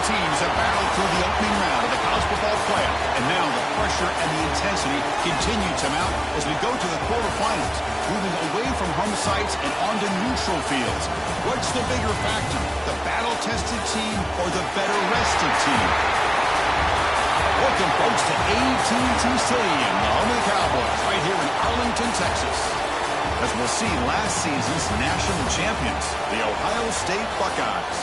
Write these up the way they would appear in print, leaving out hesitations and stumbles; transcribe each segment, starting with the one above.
teams have battled through the opening round of the college football playoff, and now the pressure and the intensity continue to mount as we go to the quarterfinals, moving away from home sites and onto neutral fields. What's the bigger factor, the battle-tested team or the better-rested team? Welcome, folks, to AT&T Stadium, the home of the Cowboys, right here in Arlington, Texas. As we'll see last season's national champions, the Ohio State Buckeyes,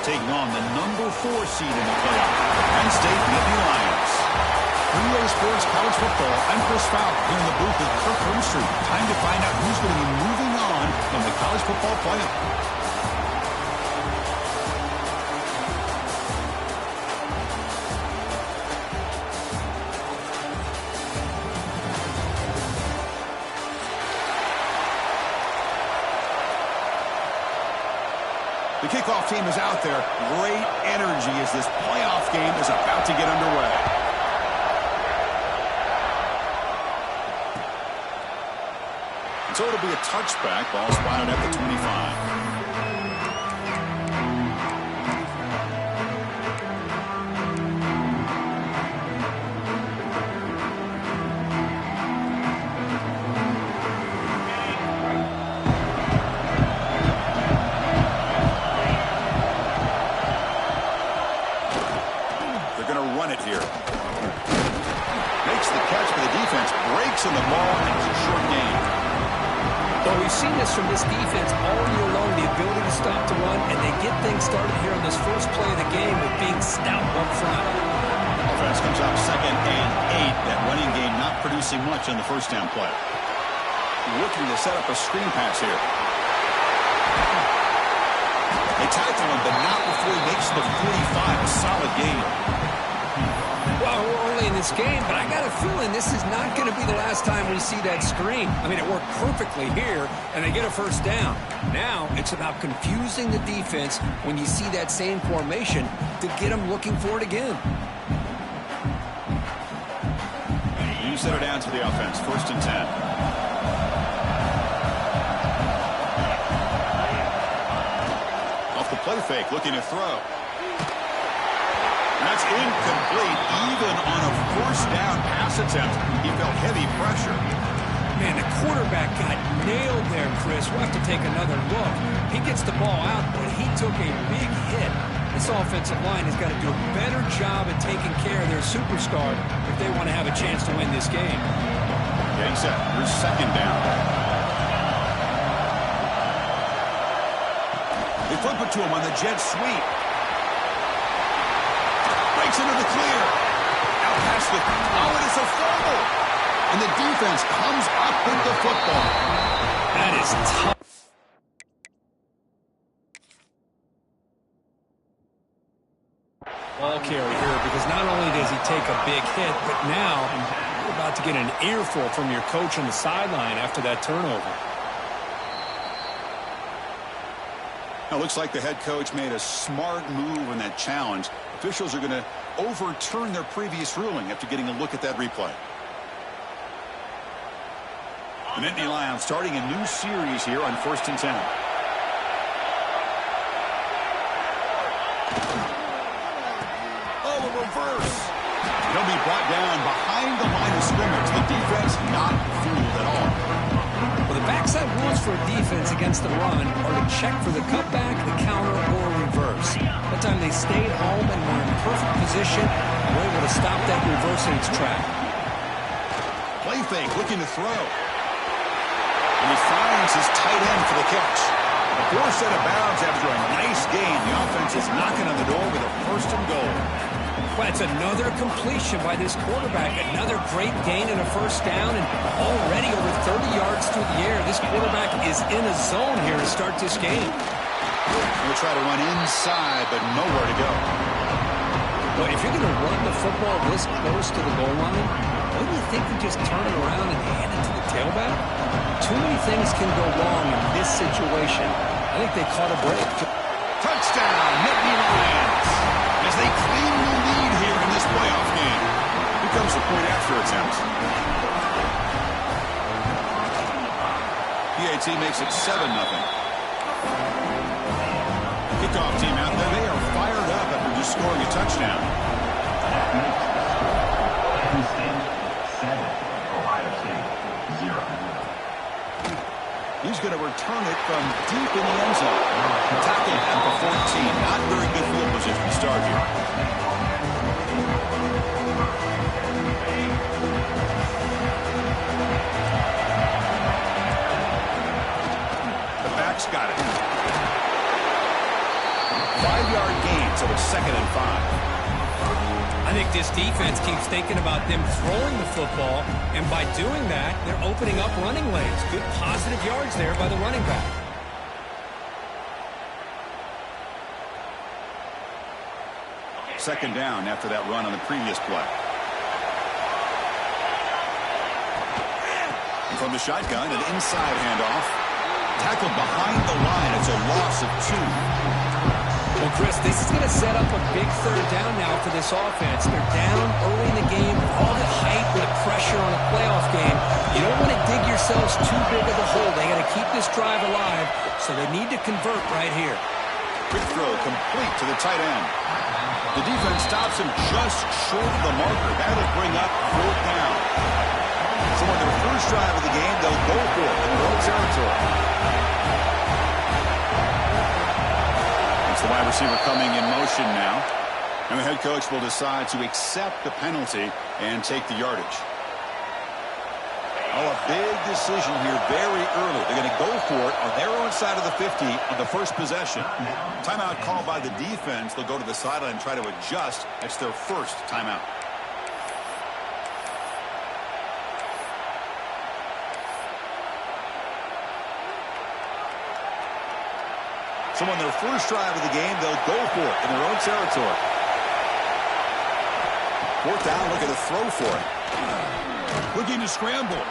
taking on the number 4 seed in the playoff, the Penn State Nittany Lions. Relay Sports College Football, I'm Chris Fowler here in the booth with Kirk Herbstreit. Time to find out who's going to be moving on in the college football playoff. The kickoff team is out there. Great energy as this playoff game is about to get underway. And so it'll be a touchback. Ball spotted at the 25. And the ball, and it's a short game. Well, we've seen this from this defense all year long, the ability to stop the run, and they get things started here on this first play of the game with being stout up front. Offense comes out 2nd and 8. That running game not producing much on the first down play. Looking to set up a screen pass here. They tackle him, but not before he makes the 45. A solid gain. Well, we're early in this game, but I got a feeling this is not going to be the last time we see that screen. I mean, it worked perfectly here, and they get a first down. Now, it's about confusing the defense when you see that same formation to get them looking for it again. You set it down to the offense. 1st and 10. Off the play fake, looking to throw. That's incomplete. Even on a first down pass attempt, he felt heavy pressure. Man, the quarterback got nailed there, Chris. We'll have to take another look. He gets the ball out, but he took a big hit. This offensive line has got to do a better job at taking care of their superstar if they want to have a chance to win this game. Getting set. Here's 2nd down. They flip it to him on the jet sweep. Breaks into the clear. Out past the... Oh, and it's a fumble. And the defense comes up with the football. That is tough. Ball carry here because not only does he take a big hit, but now you're about to get an earful from your coach on the sideline after that turnover. Now, looks like the head coach made a smart move in that challenge. Officials are going to overturn their previous ruling after getting a look at that replay. The Nittany Lions starting a new series here on 1st and 10. Oh, a reverse. He'll be brought down behind the line of scrimmage. The defense not fooled at all. Well, the backside rules for a defense against the run are to check for the cutback, the counter, or reverse. That time they stayed home and were in perfect position and were able to stop that reverse in its track. Play fake, looking to throw. And he finds his tight end for the catch. A forced set of bounds after a nice gain. The offense is knocking on the door with a 1st and goal. Well, it's another completion by this quarterback. Another great gain and a 1st down, and already over 30 yards through the air. This quarterback is in a zone here to start this game. He'll try to run inside, but nowhere to go. Well, if you're going to run the football this close to the goal line, wouldn't you think you just turn it around and hand it to the tailback? Too many things can go wrong in this situation. I think they caught a break. Touchdown, Nittany Lions. As they claim the lead here in this playoff game. Here comes the point after attempt. PAT makes it 7-0. Kickoff team out there. They are fired up after just scoring a touchdown. Penn State 7, Ohio State 0. He's going to return it from deep in the end zone. Tackled at the 14. Not very good field position to start here. The back's got it. 5-yard gain, so it's 2nd and 5. I think this defense keeps thinking about them throwing the football, and by doing that, they're opening up running lanes. Good positive yards there by the running back. Second down after that run on the previous play. And from the shotgun, an inside handoff. Tackled behind the line. It's a loss of 2. Well, Chris, this is going to set up a big third down now for this offense. They're down early in the game. All the hype and the pressure on a playoff game. You don't want to dig yourselves too big of a hole. They got to keep this drive alive, so they need to convert right here. Quick throw complete to the tight end. The defense stops him just short of the marker. That'll bring up 4th down. So on their first drive of the game, they'll go for it in their own territory. The wide receiver coming in motion now. And the head coach will decide to accept the penalty and take the yardage. Oh, a big decision here very early. They're going to go for it on their own side of the 50 on the first possession. Timeout called by the defense. They'll go to the sideline and try to adjust. It's their first timeout. So on their first drive of the game, they'll go for it in their own territory. 4th down, look at the throw for it. Looking to scramble.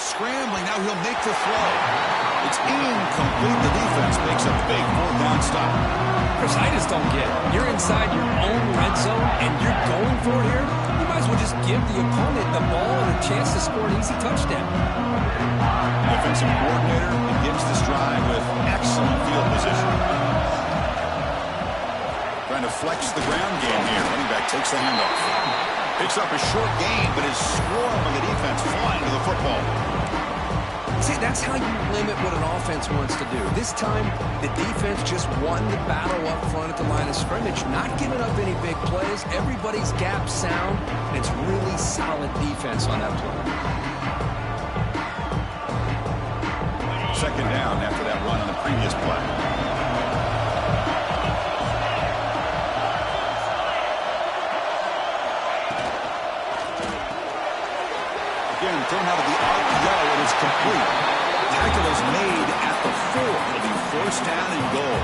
Scrambling, now he'll make the throw. It's incomplete. The defense makes a big 4th down stop. Chris, I just don't get it. You're inside your own red zone, and you're going for it here? You might as well just give the opponent the ball and a chance to score an easy touchdown. Defensive coordinator begins this drive with excellent field position. Trying to flex the ground game here. Running back takes the handoff. Picks up a short gain, but is swarmed by the defense flying to the football. See, that's how you limit what an offense wants to do. This time, the defense just won the battle up front at the line of scrimmage, not giving up any big plays. Everybody's gap sound, and it's really solid defense on that play. Second down after that run on the previous play. Again, thrown out of the RPO, and it's complete. Tackle is made at the 4. It'll be 1st down and goal.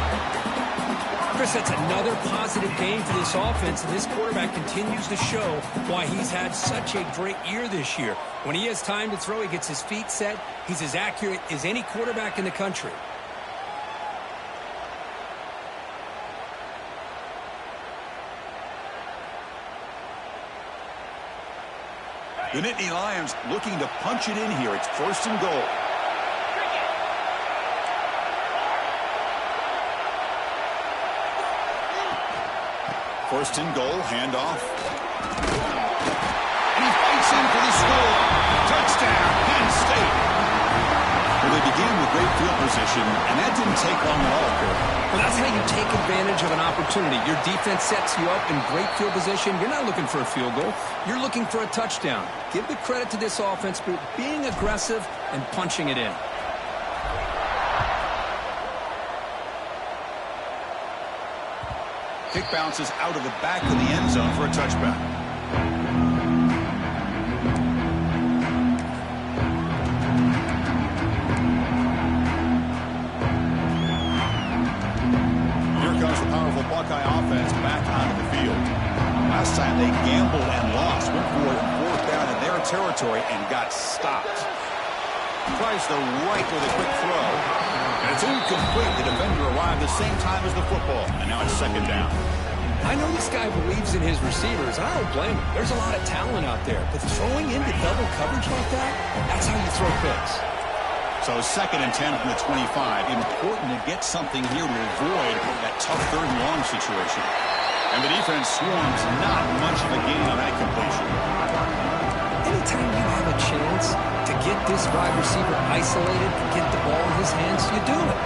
Chris, that's another positive game for this offense, and this quarterback continues to show why he's had such a great year this year. When he has time to throw, he gets his feet set. He's as accurate as any quarterback in the country. The Nittany Lions looking to punch it in here. It's 1st and goal. First and goal, handoff. And he fights in for the score. Touchdown, Penn State. Well, they began with great field position, and that didn't take long at all, Kirk. Well, that's how you take advantage of an opportunity. Your defense sets you up in great field position. You're not looking for a field goal. You're looking for a touchdown. Give the credit to this offense for being aggressive and punching it in. Kick bounces out of the back of the end zone for a touchback. Here comes the powerful Buckeye offense back onto the field. Last time they gambled and lost. Went for it 4th down in their territory and got stopped. Tries the right with a quick throw. And it's incomplete. The defender arrived the same time as the football. And now it's 2nd down. I know this guy believes in his receivers, and I don't blame him. There's a lot of talent out there. But throwing into double coverage like that, that's how you throw picks. So 2nd and 10 from the 25. Important to get something here to avoid that tough 3rd and long situation. And the defense swarms not much of a gain on that completion. Anytime you have a chance to get this wide receiver isolated and get the ball in his hands, you do it.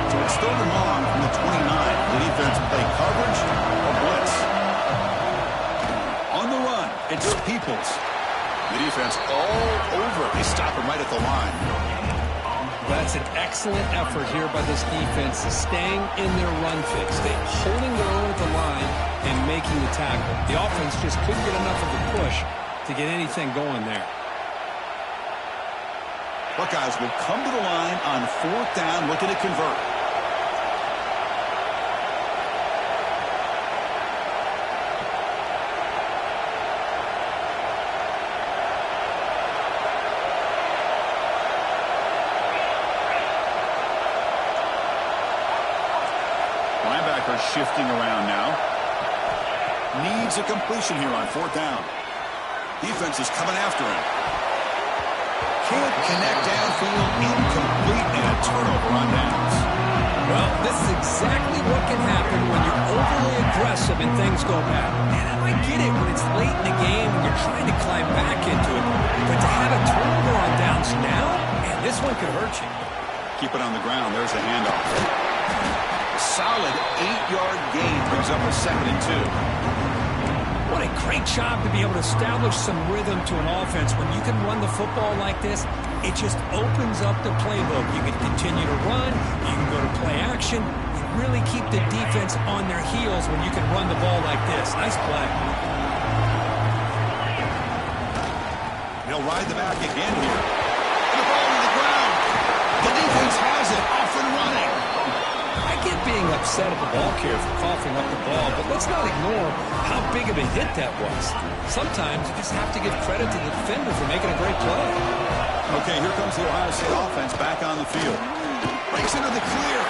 So it's third and long from the 29. The defense play coverage or blitz. On the run, it's Peoples. The defense all over. They stop him right at the line. That's an excellent effort here by this defense, staying in their run fix. They're holding their own at the line and making the tackle. The offense just couldn't get enough of a push to get anything going there. Buckeyes will come to the line on fourth down, looking to convert. Shifting around now. Needs a completion here on fourth down. Defense is coming after him. Can't connect downfield. Incomplete, and a turnover on downs. Well, this is exactly what can happen when you're overly aggressive and things go bad. And I get it when it's late in the game and you're trying to climb back into it. But to have a turnover on downs now, man, this one could hurt you. Keep it on the ground. There's the handoff. Solid 8-yard gain brings up a 2nd and 2. What a great job to be able to establish some rhythm to an offense. When you can run the football like this, it just opens up the playbook. You can continue to run. You can go to play action. You really keep the defense on their heels when you can run the ball like this. Nice play. He'll ride the back again here. And the ball to the ground. The defense has it. Off and running. I get being upset at the ball carrier for coughing up the ball, but let's not ignore how big of a hit that was. Sometimes you just have to give credit to the defender for making a great play. Okay, here comes the Ohio State offense back on the field. Breaks into the clear.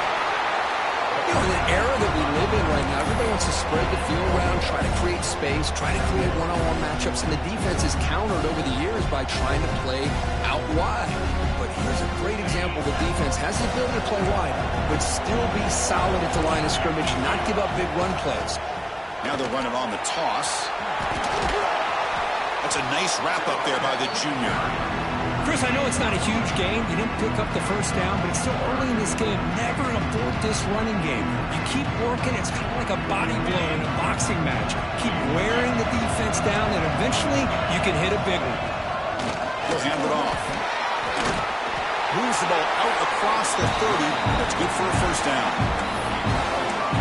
You know, in the era that we live in right now, everybody wants to spread the field around, try to create space, try to create one-on-one matchups, and the defense is countered over the years by trying to play out wide. But here's a great example. The defense has the ability to play wide, but still be solid at the line of scrimmage, not give up big run plays. Now they're running on the toss. That's a nice wrap-up there by the junior. Chris, I know it's not a huge game. You didn't pick up the first down, but it's still early in this game. Never abort this running game. You keep working. It's kind of like a body blow in a boxing match. Keep wearing the defense down, and eventually you can hit a big one. He'll hand it off. Moves the ball out across the 30. That's good for a first down.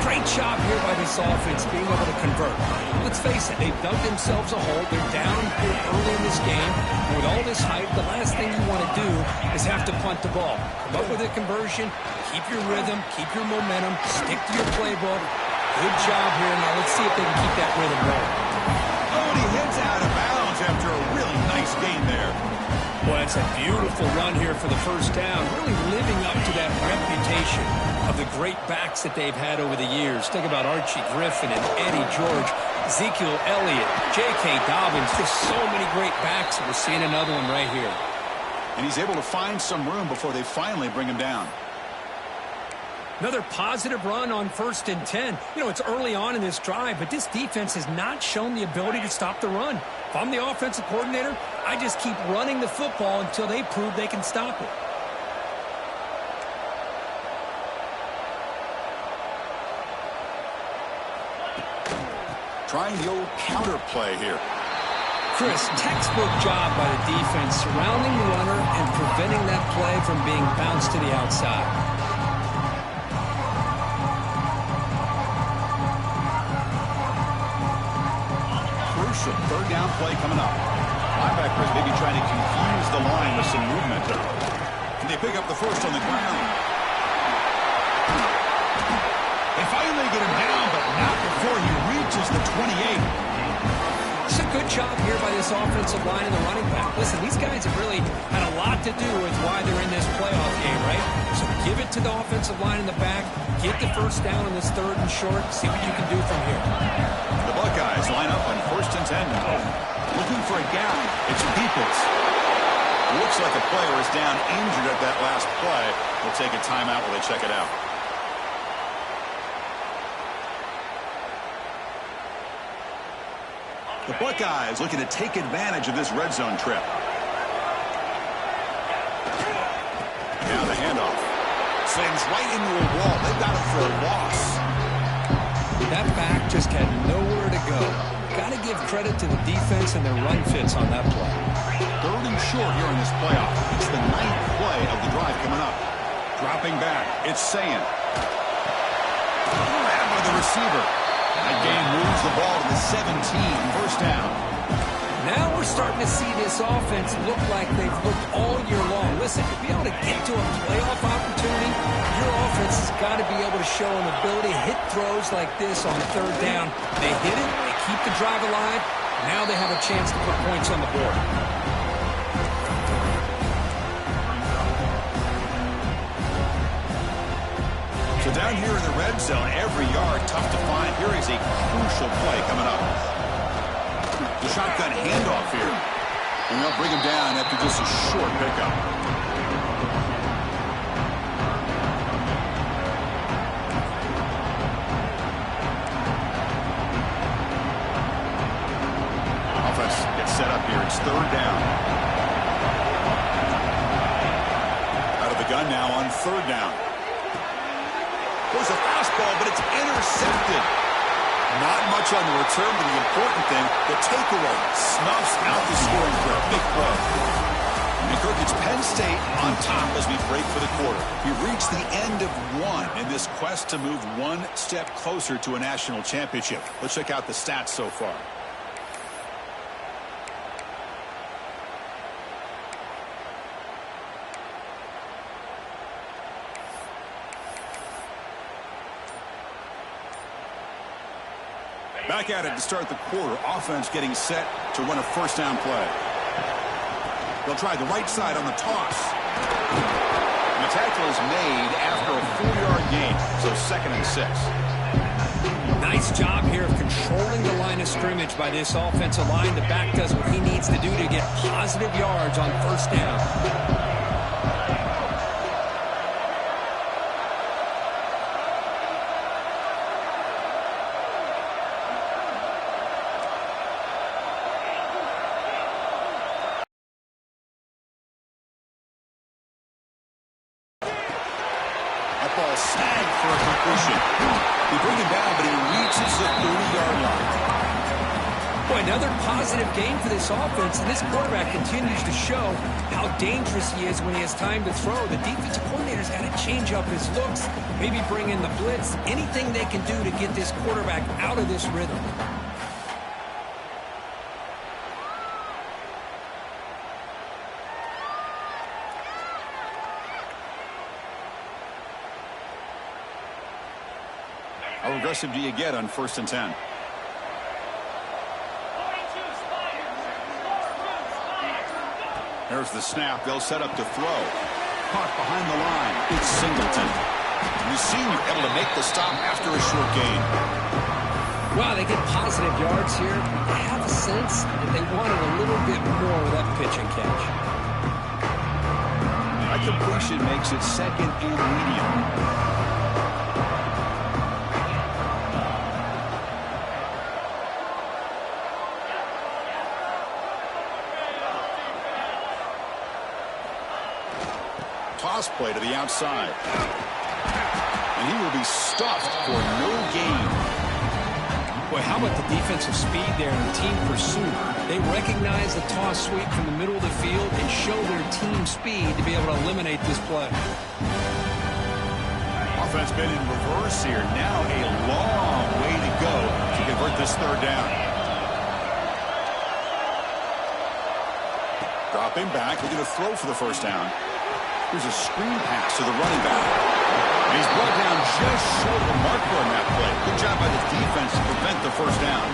Great job here by this offense being able to convert. Let's face it, they've dug themselves a hole. They're down here early in this game. And with all this hype, the last thing you want to do is have to punt the ball. Come up with a conversion, keep your rhythm, keep your momentum, stick to your playbook. Good job here. Now let's see if they can keep that rhythm going. Oh, and he heads out of bounds after a really nice gain there. Well, it's a beautiful run here for the first down, really living up to that reputation of the great backs that they've had over the years. Think about Archie Griffin and Eddie George, Ezekiel Elliott, J.K. Dobbins, just so many great backs, and we're seeing another one right here. And he's able to find some room before they finally bring him down. Another positive run on 1st and 10. You know, it's early on in this drive, but this defense has not shown the ability to stop the run. If I'm the offensive coordinator, I just keep running the football until they prove they can stop it. Trying the old counter play here. Chris, textbook job by the defense surrounding the runner and preventing that play from being bounced to the outside. Third down play coming up. Linebackers maybe trying to confuse the line with some movement. Can they pick up the first on the ground? They finally get him down, but not before he reaches the 28. It's a good job here by this offensive line and the running back. Listen, these guys have really had a lot to do with why they're in this playoff game, right? So give it to the offensive line in the back, get the first down on this 3rd and short, see what you can do from here. The Buckeyes line up on 1st and 10. Looking for a gap. It's Peoples. Looks like a player is down injured at that last play. We'll take a timeout while they check it out. The Buckeyes looking to take advantage of this red zone trip. Now the handoff. Slams right into a wall. They got it for a loss. That back just had nowhere to go. Got to give credit to the defense and their run fits on that play. 3rd and short here in this playoff. It's the 9th play of the drive coming up. Dropping back. It's Sand. Grab by the receiver. That game moves the ball to the 17. First down. Now we're starting to see this offense look like they've looked all year long. Listen, to be able to get to a playoff opportunity, your offense has got to be able to show an ability to hit throws like this on 3rd down. They hit it, they keep the drive alive. Now they have a chance to put points on the board. So down here in the red zone, every yard tough to find. Here is a crucial play coming up. The shotgun handoff here. And they'll bring him down after just a short pickup. Offense gets set up here. It's 3rd down. Out of the gun now on 3rd down. There's a fastball, but it's intercepted. Not much on the return, but the important thing, the takeaway snuffs out the scoring threat. Big play. And Kirk, it's Penn State on top as we break for the quarter. We've reached the end of 1 in this quest to move 1 step closer to a national championship. Let's check out the stats so far. Back at it to start the quarter. Offense getting set to run a first down play. They'll try the right side on the toss. And the tackle is made after a 4-yard gain, so 2nd and 6. Nice job here of controlling the line of scrimmage by this offensive line. The back does what he needs to do to get positive yards on first down. Ball snagged for a completion. They bring him down, but he reaches the 30-yard line. Boy, another positive game for this offense, and this quarterback continues to show how dangerous he is when he has time to throw. The defensive coordinator's got to change up his looks, maybe bring in the blitz, anything they can do to get this quarterback out of this rhythm. How aggressive do you get on 1st and 10? There's the snap. They'll set up to throw. Caught behind the line. It's Singleton. The senior able to make the stop after a short gain. Wow, they get positive yards here. I have a sense that they wanted a little bit more with that pitch and catch. A completion makes it 2nd and medium. Toss play to the outside. And he will be stuffed for no gain. Boy, how about the defensive speed there and the team pursuit? They recognize the toss sweep from the middle of the field and show their team speed to be able to eliminate this play. Offense been in reverse here. Now a long way to go to convert this 3rd down. Dropping back, looking to throw for the first down. Here's a screen pass to the running back. And he's brought down just short of the marker on that play. Good job by the defense to prevent the first down.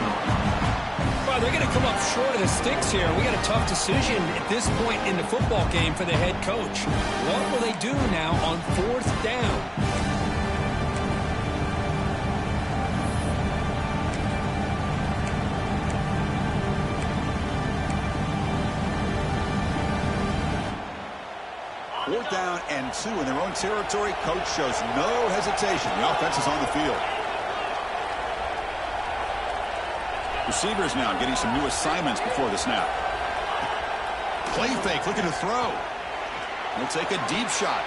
Well, they're going to come up short of the sticks here. We got a tough decision at this point in the football game for the head coach. What will they do now on 4th down? Fourth down and 2 in their own territory. Coach shows no hesitation. The offense is on the field. Receivers now getting some new assignments before the snap. Play fake, looking to throw. He'll take a deep shot.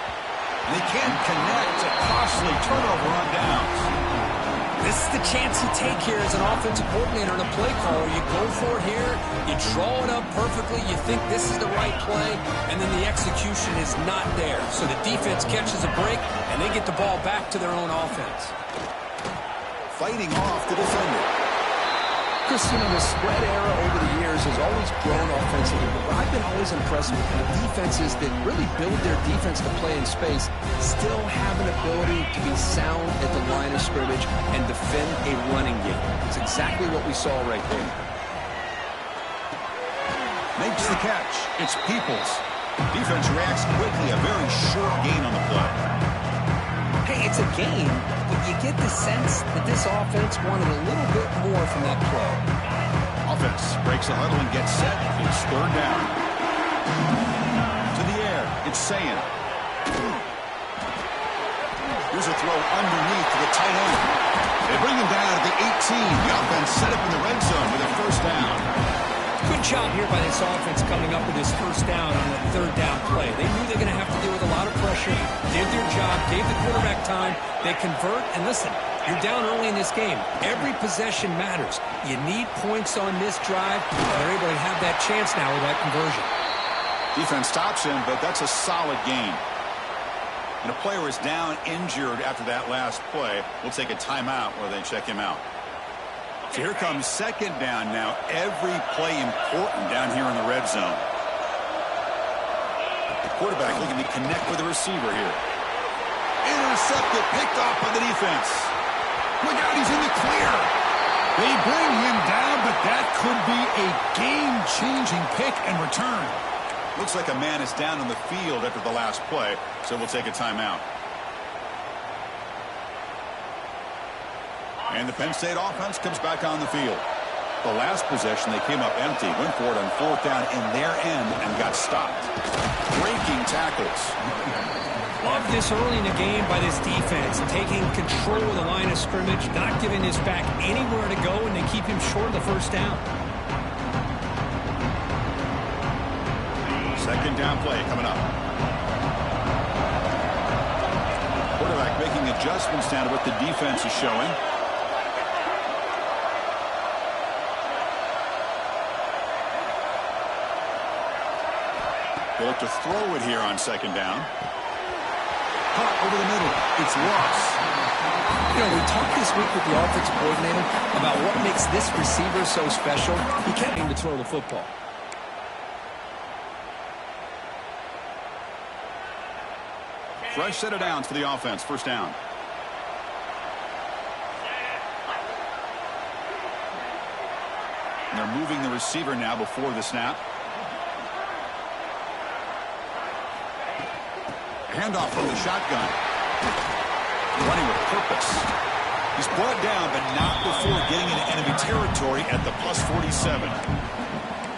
And he can't connect. A costly turnover on downs. This is the chance you take here as an offensive coordinator and a play caller. You go for it here. You draw it up perfectly. You think this is the right play. And then the execution is not there. So the defense catches a break, and they get the ball back to their own offense. Fighting off the defender. Chris, you know, the spread era over the years has always grown offensively, but I've been always impressed with the defenses that really build their defense to play in space, still have an ability to be sound at the line of scrimmage and defend a running game. It's exactly what we saw right there. Makes the catch. It's Peoples. Defense reacts quickly. A very short gain on the play. Hey, it's a game, but you get the sense that this offense wanted a little bit more from that play. Offense breaks the huddle and gets set. It's third down. To the air. It's Sayan. Here's a throw underneath to the tight end. They bring him down to the 18. The offense set up in the red zone with a first down. Good job here by this offense coming up with this first down on that third down play. They knew they were going to have to deal with a lot of pressure, did their job, gave the quarterback time. They convert, and listen, you're down early in this game. Every possession matters. You need points on this drive, and they're able to have that chance now with that conversion. Defense stops him, but that's a solid gain. And a player is down injured after that last play. We'll take a timeout where they check him out. So here comes second down now. Every play important down here in the red zone. The quarterback looking to connect with the receiver here. Intercepted, picked off by the defense. Look out, he's in the clear. They bring him down, but that could be a game-changing pick and return. Looks like a man is down on the field after the last play, so we'll take a timeout. And the Penn State offense comes back on the field. The last possession, they came up empty, went for it on fourth down in their end and got stopped. Breaking tackles. Love this early in the game by this defense, taking control of the line of scrimmage, not giving this back anywhere to go, and they keep him short of the first down. Second down play coming up. Quarterback making adjustments down to what the defense is showing. They look to throw it here on second down. Caught over the middle. It's lost. You know, we talked this week with the offensive coordinator about what makes this receiver so special. He can't aim to throw the football. Fresh set of downs for the offense. First down. And they're moving the receiver now before the snap. Handoff from the shotgun. Running with purpose. He's brought down, but not before getting into enemy territory at the +47.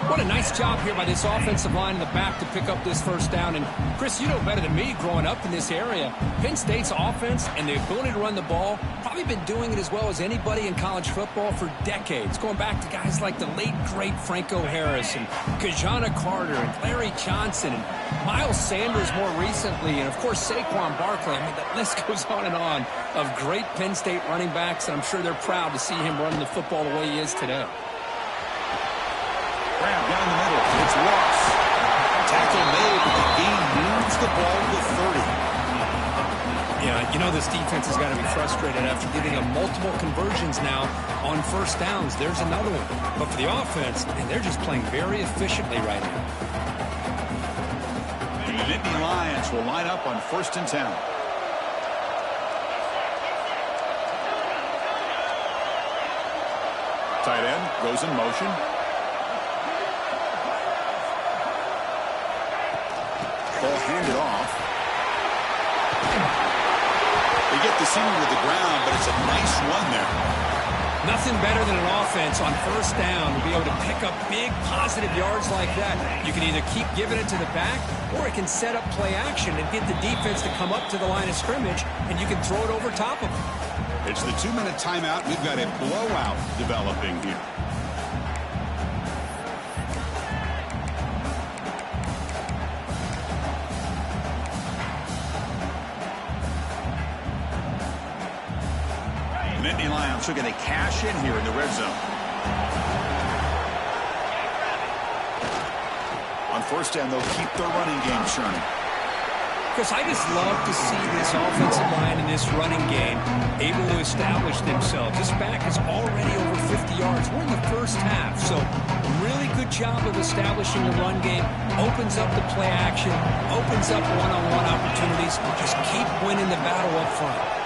What a nice job here by this offensive line in the back to pick up this first down. And, Chris, you know better than me growing up in this area, Penn State's offense and the ability to run the ball, probably been doing it as well as anybody in college football for decades, going back to guys like the late, great Franco Harris and Kajana Carter and Larry Johnson and Miles Sanders more recently, and, of course, Saquon Barkley. I mean, the list goes on and on of great Penn State running backs, and I'm sure they're proud to see him running the football the way he is today. Grab down the middle. It's Ross. Tackle made, but the game moves the ball to 30. Yeah, you know this defense has got to be frustrated after giving them multiple conversions now on first downs. There's another one. But for the offense, and they're just playing very efficiently right now. And the Nittany Lions will line up on 1st and 10. Tight end goes in motion. Ball handed off. They get the senior to the ground, but it's a nice run there. Nothing better than an offense on first down to be able to pick up big positive yards like that. You can either keep giving it to the back, or it can set up play action and get the defense to come up to the line of scrimmage, and you can throw it over top of them. It's the 2-minute timeout. We've got a blowout developing here. Nittany Lions looking to cash in here in the red zone. On first down, they'll keep their running game churning. Chris, I just love to see this offensive line in this running game able to establish themselves. This back is already over 50 yards. We're in the first half, so really good job of establishing the run game. Opens up the play action, opens up one-on-one opportunities. Just keep winning the battle up front.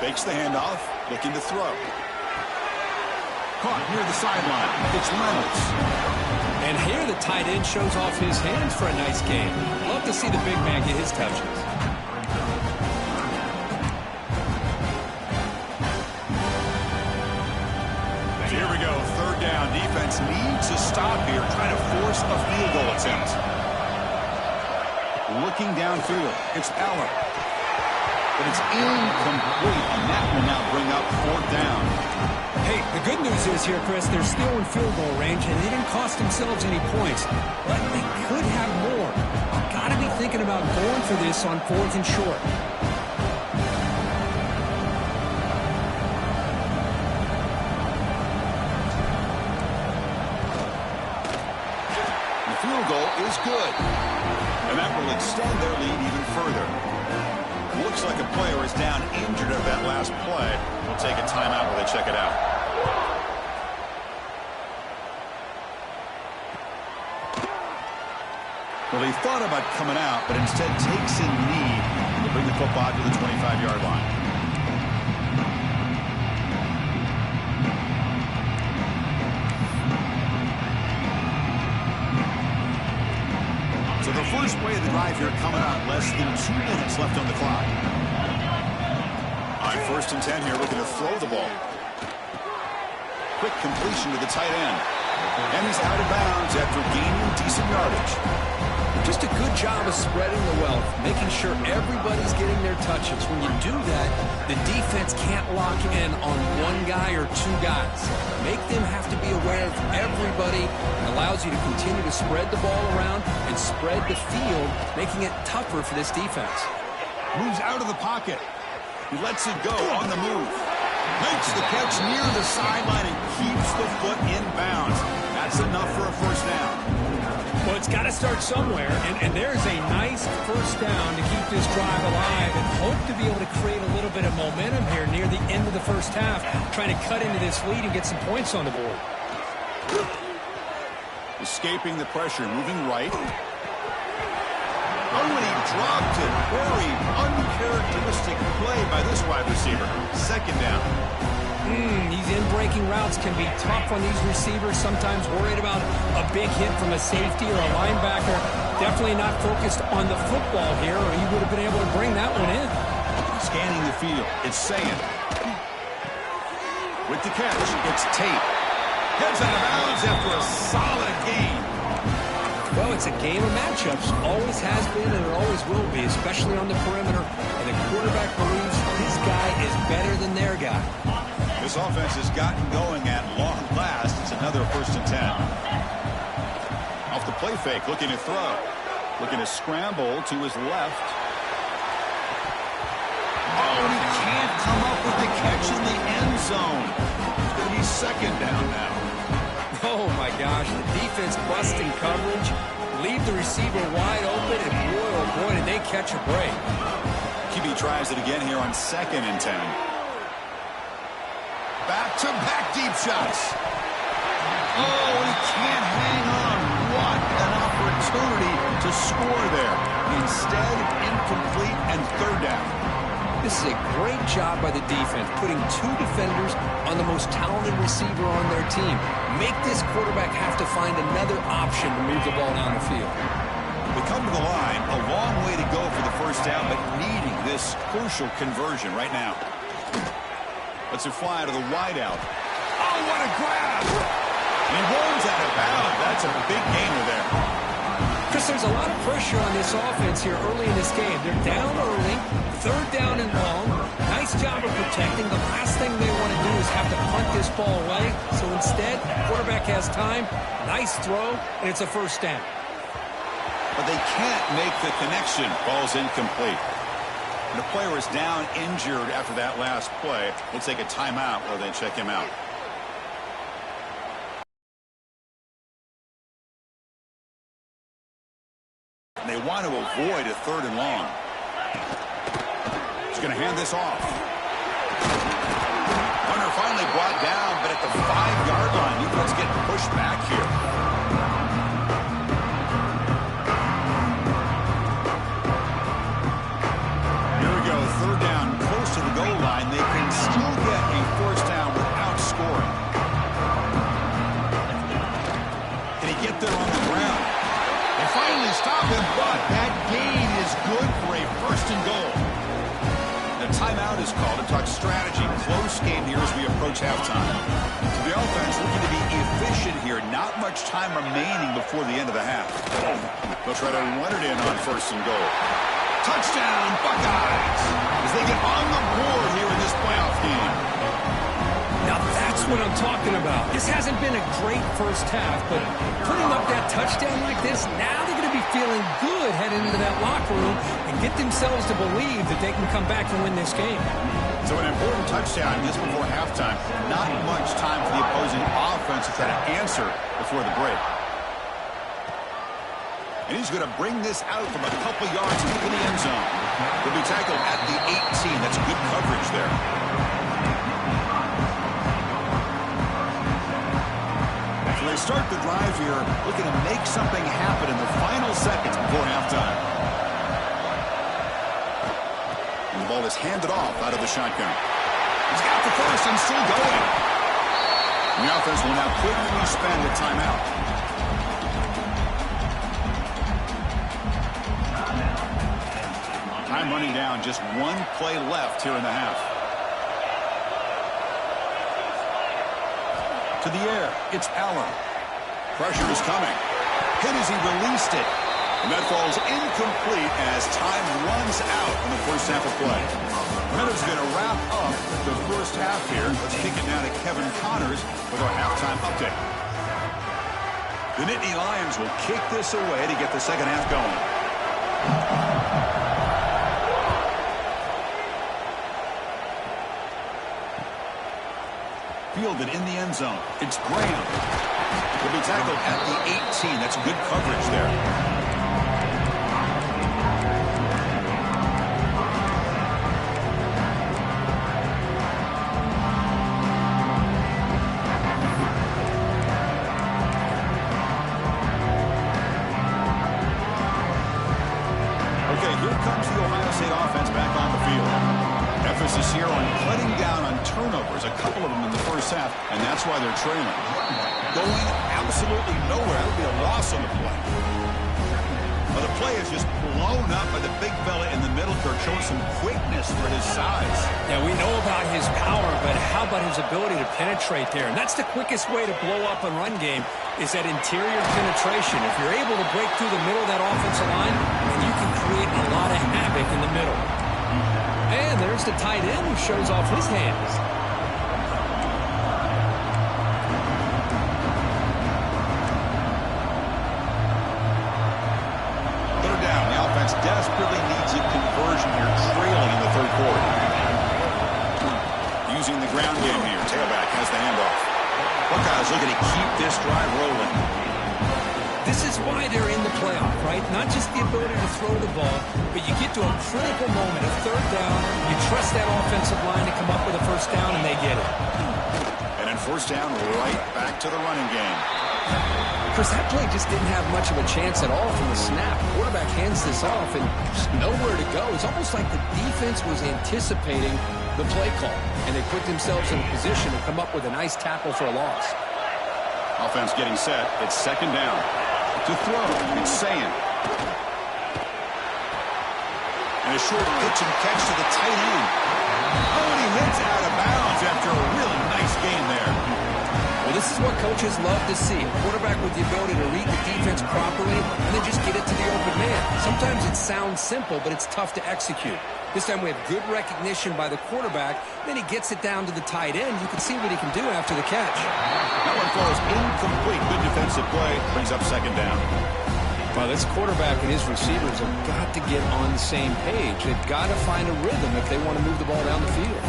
Fakes the handoff, looking to throw. Caught near the sideline. It's Reynolds. And here the tight end shows off his hands for a nice game. Love to see the big man get his touches. Here we go, third down. Defense needs to stop here, trying to force a field goal attempt. Looking downfield, it's Aller. But it's incomplete, and that will now bring up fourth down. Hey, the good news is here, Chris, they're still in field goal range, and they didn't cost themselves any points. But they could have more. Got to be thinking about going for this on fourth and short. The field goal is good. And that will extend their lead even further. Looks like a player is down injured at that last play. We'll take a timeout while they check it out. Well, he thought about coming out, but instead takes a knee to bring the football to the 25-yard line. So the first play of the drive here coming up, less than 2 minutes left on the clock. On first and 10 here, looking to throw the ball. Quick completion to the tight end. And he's out of bounds after gaining decent yardage. Just a good job of spreading the wealth, making sure everybody's getting their touches. When you do that, the defense can't lock in on one guy or two guys. Make them have to be aware of everybody. It allows you to continue to spread the ball around and spread the field, making it tougher for this defense. Moves out of the pocket. He lets it go on the move. Makes the catch near the sideline and keeps the foot in bounds. That's enough for a first down. Well, it's got to start somewhere, and there's a nice first down to keep this drive alive and hope to be able to create a little bit of momentum here near the end of the first half, trying to cut into this lead and get some points on the board. Escaping the pressure, moving right. Oh, and he dropped it. Very uncharacteristic play by this wide receiver. Second down. These in-breaking routes can be tough on these receivers, sometimes worried about a big hit from a safety or a linebacker. Definitely not focused on the football here, or he would have been able to bring that one in. Scanning the field, it's Sayan. With the catch, it's Tate. Heads out of bounds after a solid gain. Well, it's a game of matchups. Always has been and it always will be, especially on the perimeter. And the quarterback believes his guy is better than their guy. This offense has gotten going at long last. It's another first and 10. Off the play fake, looking to throw. Looking to scramble to his left. Oh, and he can't come up with the catch in the end zone. It's going to be second down now. Oh, my gosh. The defense busting coverage. Leave the receiver wide open, and boy, oh boy, did they catch a break. QB tries it again here on second and 10. Back-to-back deep shots. Oh, he can't hang on. What an opportunity to score there. Instead, incomplete and third down. This is a great job by the defense, putting two defenders on the most talented receiver on their team. Make this quarterback have to find another option to move the ball down the field. They come to the line, a long way to go for the first down, but needing this crucial conversion right now. Lets it fly to the wideout. Oh, what a grab! He rolls out of bounds. That's a big gainer there. Chris, there's a lot of pressure on this offense here early in this game. They're down early, third down and long. Nice job of protecting. The last thing they want to do is have to punt this ball away. So instead, quarterback has time, nice throw, and it's a first down. But they can't make the connection. Ball's incomplete. And the player is down injured after that last play. We'll take a timeout while they check him out. And they want to avoid a 3rd and long. He's going to hand this off. Runner finally brought down, but at the 5-yard line, Newport's getting pushed back here. Here we go, 3rd down, close to the goal line. They can still get a first down without scoring. Can he get there on the ground? They finally stop him, but that gain is good for a 1st and goal. The timeout is called to talk strategy. Close game here as we approach halftime. So the offense looking to be efficient here. Not much time remaining before the end of the half. They'll try to run it in on 1st and goal. Touchdown, Buckeyes! As they get on the board here in this playoff game. Now that's what I'm talking about. This hasn't been a great first half, but putting up that touchdown like this, now they're going to be feeling good heading into that locker room and get themselves to believe that they can come back and win this game. So an important touchdown just before halftime. Not much time for the opposing offense to try to answer before the break. And he's going to bring this out from a couple yards into the end zone. He'll be tackled at the 18. That's good coverage there. So they start the drive here, looking to make something happen in the final seconds before halftime. And the ball is handed off out of the shotgun. He's got the first and still going. And the offense will now quickly spend a timeout. Time running down, just 1 play left here in the half. To the air, it's Allen. Pressure is coming. Hit as he released it. And that falls incomplete as time runs out in the first half of play. Penn is going to wrap up the first half here. Let's kick it now to Kevin Connors with our halftime update. The Nittany Lions will kick this away to get the second half going. Fielded in the end zone. It's Graham. He'll be tackled at the 18. That's good coverage there. Okay, here comes the Ohio State offense back on the field. Emphasis here on cutting down on turnovers, a couple of them in the first half, and that's why they're trailing. Going absolutely nowhere. That'll be a loss on the play. Well, the play is just blown up by the big fella in the middle. Kirk showing some quickness for his size. Yeah, we know about his power, but how about his ability to penetrate there? And that's the quickest way to blow up a run game is that interior penetration. If you're able to break through the middle of that offensive line, then you can create a lot of havoc in the middle. And there's the tight end who shows off his hands. Put her down. The offense desperately needs a conversion here, trailing in the third quarter. Using the ground game here. Tailback has the handoff. Buckeyes looking to keep this drive rolling. This is why they're in the playoff, right? Not just the ability to throw the ball, but you get to a critical moment, a third down, you trust that offensive line to come up with a first down, and they get it. And then first down, right back to the running game. Chris, that play just didn't have much of a chance at all from the snap. The quarterback hands this off, and just nowhere to go. It's almost like the defense was anticipating the play call, and they put themselves in a position to come up with a nice tackle for a loss. Offense getting set. It's second down. To throw, it's Sayin. And a short pitch and catch to the tight end. Oh, and he hits out of bounds after a really nice game there. Well, this This is what coaches love to see. A quarterback with the ability to read the defense properly and then just get it to the open man. Sometimes it sounds simple, but it's tough to execute. This time we have good recognition by the quarterback. Then he gets it down to the tight end. You can see what he can do after the catch. That one falls incomplete. Good defensive play. Brings up second down. Well, this quarterback and his receivers have got to get on the same page. They've got to find a rhythm if they want to move the ball down the field.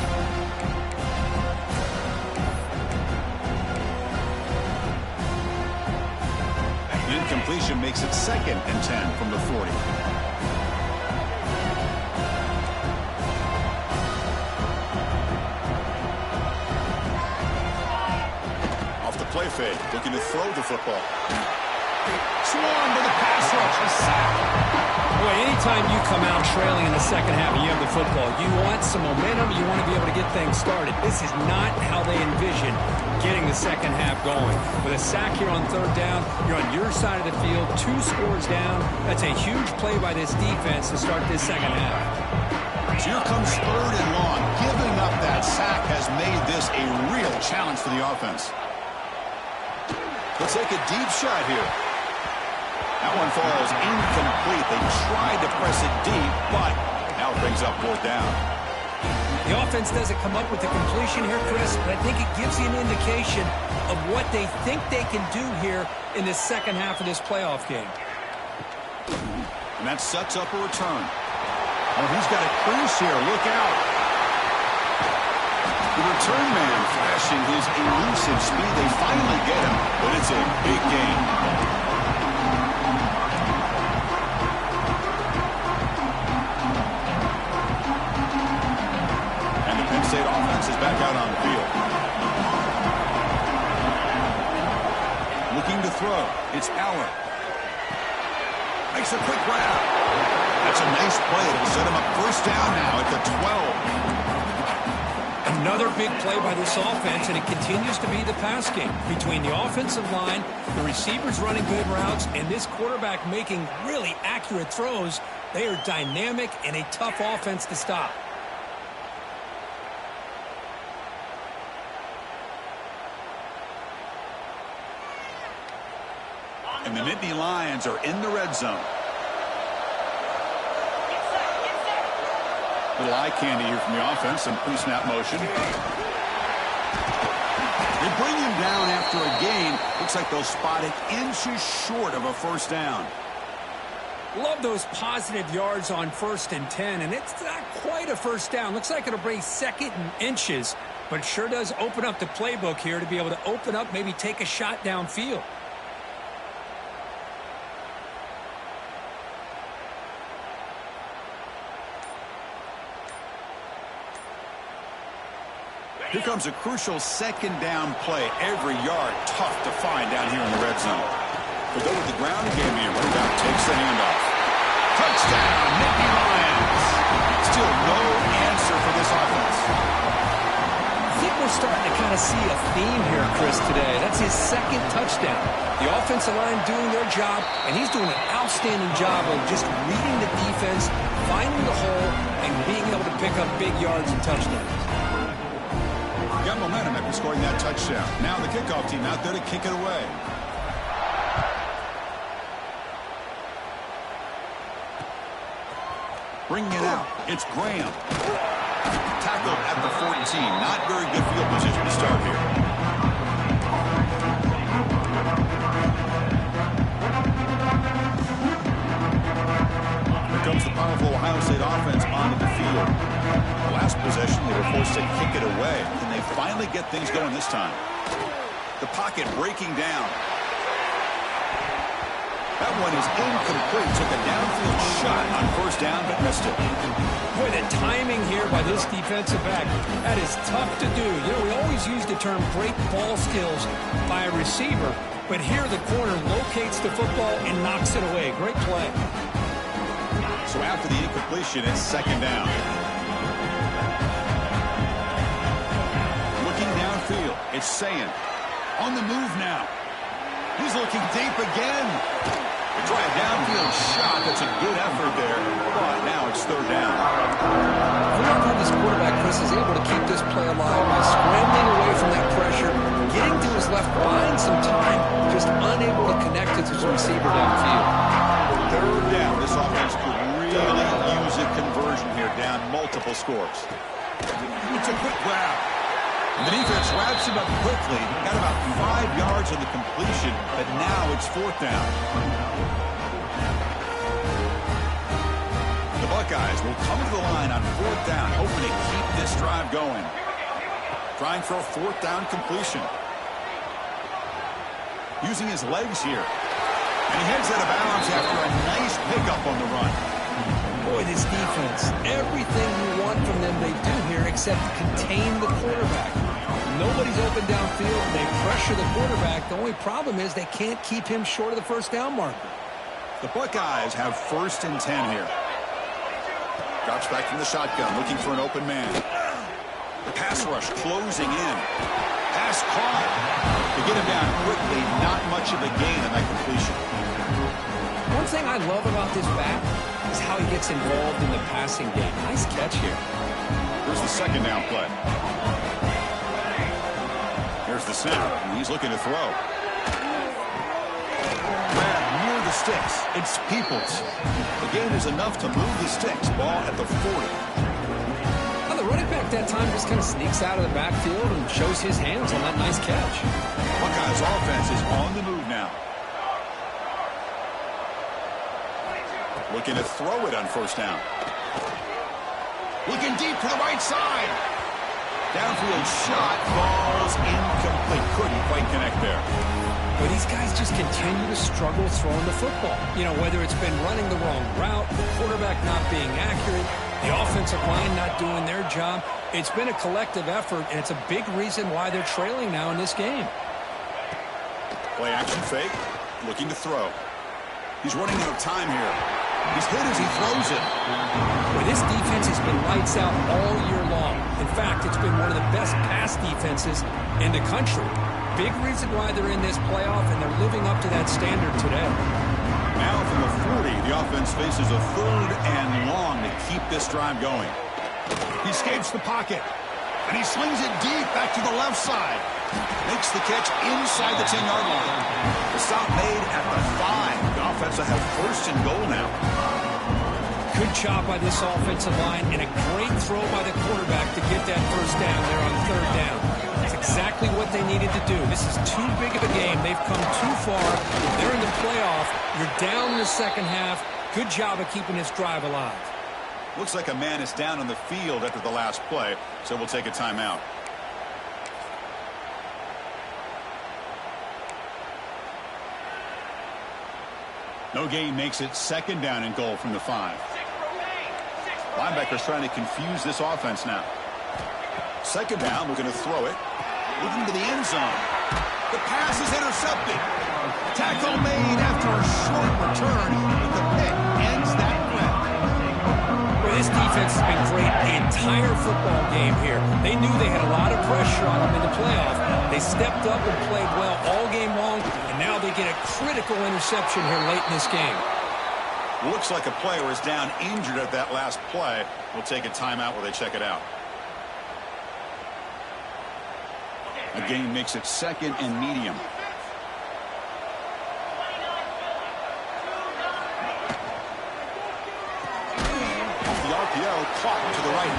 Incompletion makes it 2nd and 10 from the 40. Off the play fake, looking to throw the football. Swarmed with a pass rush, a sack. Boy, anytime you come out trailing in the second half and you have the football, you want some momentum, you want to be able to get things started. This is not how they envision getting the second half going. With a sack here on 3rd down, you're on your side of the field, 2 scores down. That's a huge play by this defense to start this second half. So here comes 3rd and long. Giving up that sack has made this a real challenge for the offense. Let's take a deep shot here. That one falls incomplete. They tried to press it deep, but now it brings up 4th down. The offense doesn't come up with the completion here, Chris, but I think it gives you an indication of what they think they can do here in the second half of this playoff game. And that sets up a return. Oh, he's got a crease here. Look out. The return man flashing his elusive speed. They finally get him, but it's a big gain. Penn State offense is back out on the field. Looking to throw. It's Allen. Makes a quick grab. That's a nice play. It'll set him up 1st down now at the 12. Another big play by this offense, and it continues to be the pass game. Between the offensive line, the receivers running good routes, and this quarterback making really accurate throws, they are dynamic and a tough offense to stop. And the Nittany Lions are in the red zone. Little eye candy here from the offense. Some pre-snap motion. They bring him down after a gain. Looks like they'll spot it inches short of a 1st down. Love those positive yards on 1st and 10, and it's not quite a 1st down. Looks like it'll bring 2nd and inches, but it sure does open up the playbook here to be able to open up, maybe take a shot downfield. Here comes a crucial 2nd down play. Every yard tough to find down here in the red zone. But go with the ground game here. Running back takes the handoff. Touchdown, Nittany Lions. Still no answer for this offense. I think we're starting to kind of see a theme here, Chris, today. That's his 2nd touchdown. The offensive line doing their job, and he's doing an outstanding job of just reading the defense, finding the hole, and being able to pick up big yards and touchdowns. Got momentum after scoring that touchdown. Now the kickoff team out there to kick it away. Bringing it out. It's Graham. Tackled at the 14. Not very good field position to start here. Here comes the powerful Ohio State offense onto the field. Last possession, they were forced to kick it away. Can they finally get things going this time? The pocket breaking down. That one is incomplete. Took a downfield shot on 1st down, but missed it. Boy, the timing here by this defensive back, that is tough to do. You know, we always use the term great ball skills by a receiver, but here the corner locates the football and knocks it away. Great play. So after the incompletion, it's 2nd down. Looking downfield, it's Sayin. On the move now. He's looking deep again. They try a downfield shot. That's a good effort there. But now it's 3rd down. I love how this quarterback, Chris, is able to keep this play alive by scrambling away from that pressure, getting to his left block, tackle scores. It's a quick grab. And the defense wraps him up quickly. Got about 5 yards on the completion, but now it's 4th down. The Buckeyes will come to the line on 4th down, hoping to keep this drive going. Trying for a 4th down completion. Using his legs here. And he heads out of bounds after a nice pickup on the run. Boy, this defense, everything you want from them they do here except contain the quarterback. Nobody's open downfield. They pressure the quarterback. The only problem is they can't keep him short of the 1st down marker. The Buckeyes have 1st and 10 here. Drops back from the shotgun, looking for an open man. The pass rush closing in. Pass caught. To get him down quickly, not much of a gain on that completion. One thing I love about this back is how he gets involved in the passing game. Nice catch here. Here's the 2nd down play. Here's the snap, and he's looking to throw. Grab near the sticks. It's Peoples. The gain is enough to move the sticks. Ball at the 40. Well, the running back that time just kind of sneaks out of the backfield and shows his hands on that nice catch. Buckeyes offense is on the move now. Looking to throw it on 1st down. Looking deep to the right side. Downfield shot falls incomplete. Couldn't quite connect there. But these guys just continue to struggle throwing the football. You know, whether it's been running the wrong route, the quarterback not being accurate, the offensive line not doing their job. It's been a collective effort, and it's a big reason why they're trailing now in this game. Play action fake. Looking to throw. He's running out of time here. He's hit as he throws it. Well, this defense has been lights out all year long. In fact, it's been one of the best pass defenses in the country. Big reason why they're in this playoff, and they're living up to that standard today. Now from the 40, the offense faces a 3rd and long to keep this drive going. He escapes the pocket, and he slings it deep back to the left side. Makes the catch inside the 10-yard line. The stop made at the 5. The offense will have 1st and goal now. Good job by this offensive line, and a great throw by the quarterback to get that 1st down there on 3rd down. That's exactly what they needed to do. This is too big of a game. They've come too far. They're in the playoff. You're down in the 2nd half. Good job of keeping this drive alive. Looks like a man is down on the field after the last play, so we'll take a timeout. No gain makes it 2nd down and goal from the 5. Linebackers trying to confuse this offense now. 2nd down, looking to throw it. Looking to the end zone. The pass is intercepted. Tackle made after a short return, but the pick ends that play. Well, this defense has been great the entire football game here. They knew they had a lot of pressure on them in the playoff. They stepped up and played well all game long, and now they get a critical interception here late in this game. Looks like a player is down injured at that last play. We'll take a timeout while they check it out. A gain makes it 2nd and medium. The RPO caught to the right.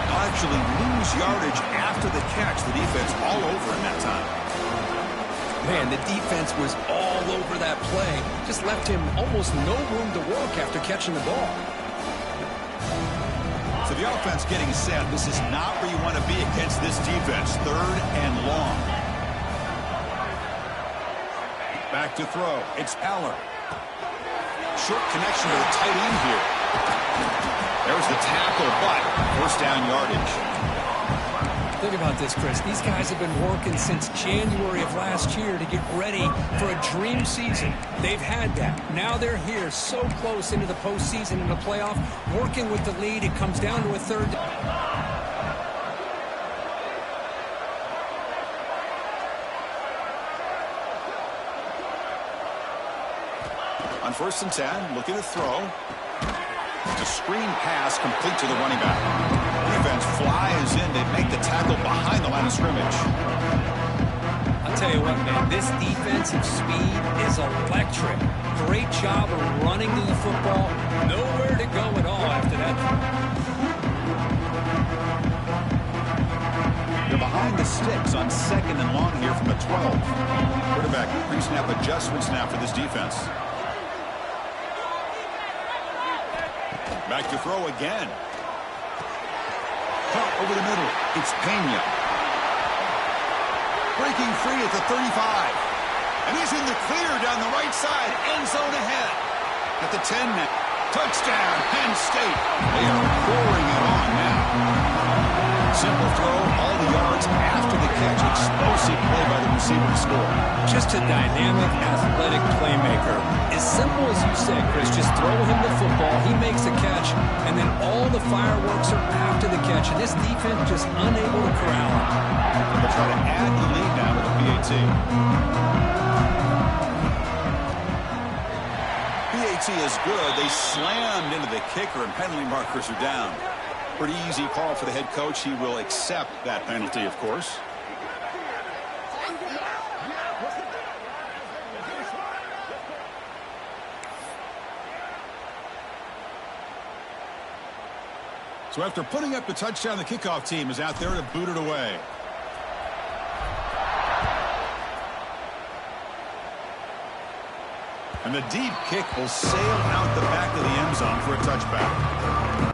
They'll actually lose yardage after the catch. The defense all over in that time. Man, the defense was all over that play. Just left him almost no room to walk after catching the ball. So the offense getting set. This is not where you want to be against this defense. 3rd and long. Back to throw. It's Aller. Short connection to the tight end here. There's the tackle, but 1st down yardage. Think about this, Chris. These guys have been working since January of last year to get ready for a dream season. They've had that. Now they're here so close into the postseason and the playoff, working with the lead. It comes down to a 3rd down. On 1st and 10, looking to throw. It's a screen pass complete to the running back. Defense flies in. They make the tackle behind the line of scrimmage. I'll tell you what, man, this defensive speed is electric. Great job of running to the football. Nowhere to go at all after that. behind the sticks on 2nd and long here from the 12. Quarterback pre-snap adjustments now for this defense. Back to throw again. Caught over the middle. It's Penn. Breaking free at the 35. And he's in the clear down the right side. End zone ahead. At the 10 now. Touchdown, Penn State. They are pouring it on now. Simple throw, all the yards after the catch. Explosive play by the receiver to score. Just a dynamic, athletic playmaker. As simple as you said, Chris, just throw him the football, he makes the catch, and then all the fireworks are after the catch. And this defense just unable to corral him. They'll try to add the lead now with a PAT. PAT is good. They slammed into the kicker, and penalty markers are down. Pretty easy call for the head coach. He will accept that penalty, of course. So after putting up the touchdown, the kickoff team is out there to boot it away. And the deep kick will sail out the back of the end zone for a touchback.